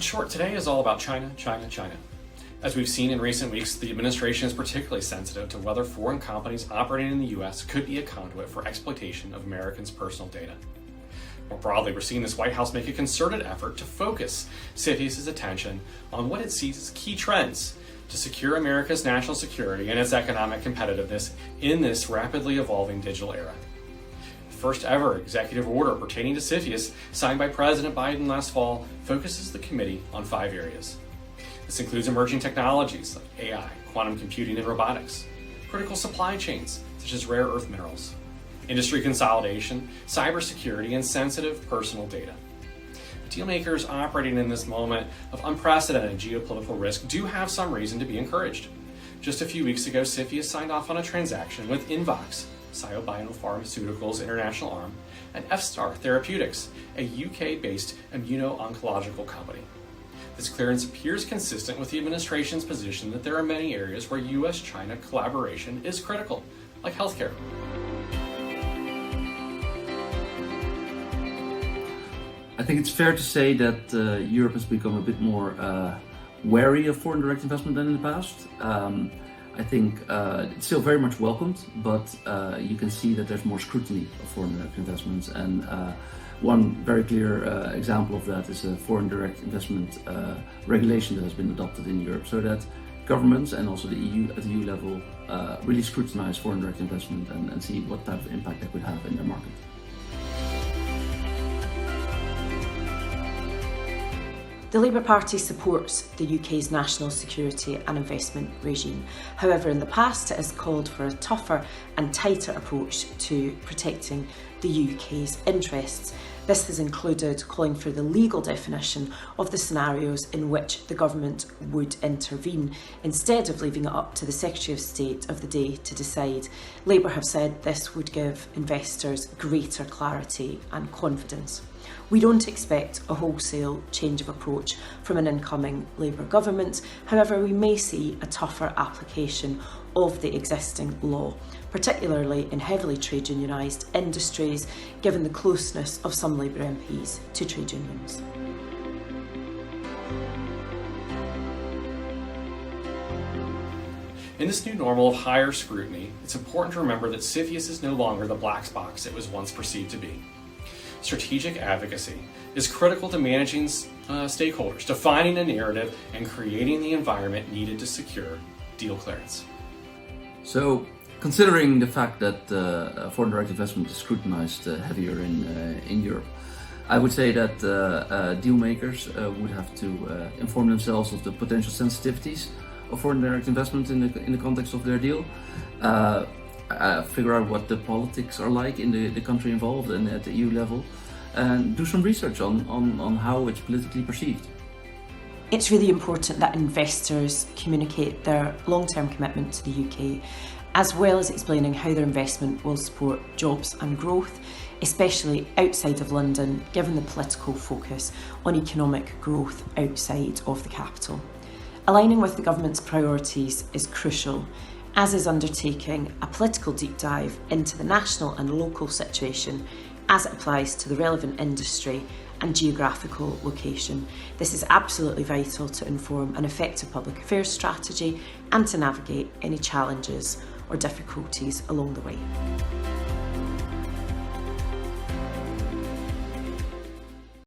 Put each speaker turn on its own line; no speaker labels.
short, today is all about China, China, China. As we've seen in recent weeks, the administration is particularly sensitive to whether foreign companies operating in the US could be a conduit for exploitation of Americans' personal data. More broadly, we're seeing this White House make a concerted effort to focus CFIUS's attention on what it sees as key trends to secure America's national security and its economic competitiveness in this rapidly evolving digital era. The first ever executive order pertaining to CFIUS, signed by President Biden last fall, focuses the committee on 5 areas. This includes emerging technologies like AI, quantum computing, and robotics, critical supply chains such as rare earth minerals, industry consolidation, cybersecurity, and sensitive personal data. Dealmakers operating in this moment of unprecedented geopolitical risk do have some reason to be encouraged. Just a few weeks ago, CFIUS signed off on a transaction with Invox, Pharmaceuticals International Arm, and F-Star Therapeutics, a UK-based immuno-oncological company. This clearance appears consistent with the administration's position that there are many areas where US-China collaboration is critical, like healthcare.
I think it's fair to say that Europe has become a bit more wary of foreign direct investment than in the past. I think it's still very much welcomed, but you can see that there's more scrutiny of foreign direct investments, and one very clear example of that is a foreign direct investment regulation that has been adopted in Europe, so that governments and also the EU at the EU level really scrutinize foreign direct investment and see what type of impact that could have in their market.
The Labour Party supports the UK's national security and investment regime. However, in the past it has called for a tougher and tighter approach to protecting the UK's interests. This has included calling for the legal definition of the scenarios in which the government would intervene, instead of leaving it up to the Secretary of State of the day to decide. Labour have said this would give investors greater clarity and confidence. We don't expect a wholesale change of approach from an incoming Labour government. However, we may see a tougher application of the existing law, particularly in heavily trade unionised industries, given the closeness of some Labour MPs to trade unions.
In this new normal of higher scrutiny, it's important to remember that CFIUS is no longer the black box it was once perceived to be. Strategic advocacy is critical to managing stakeholders, defining a narrative, and creating the environment needed to secure deal clearance.
So, considering the fact that foreign direct investment is scrutinized heavier in Europe, I would say that deal makers would have to inform themselves of the potential sensitivities of foreign direct investment in the context of their deal. Figure out what the politics are like in the country involved and at the EU level, and do some research on how it's politically perceived.
It's really important that investors communicate their long-term commitment to the UK, as well as explaining how their investment will support jobs and growth, especially outside of London, given the political focus on economic growth outside of the capital. Aligning with the government's priorities is crucial, as is undertaking a political deep dive into the national and local situation as it applies to the relevant industry and geographical location. This is absolutely vital to inform an effective public affairs strategy and to navigate any challenges or difficulties along the way.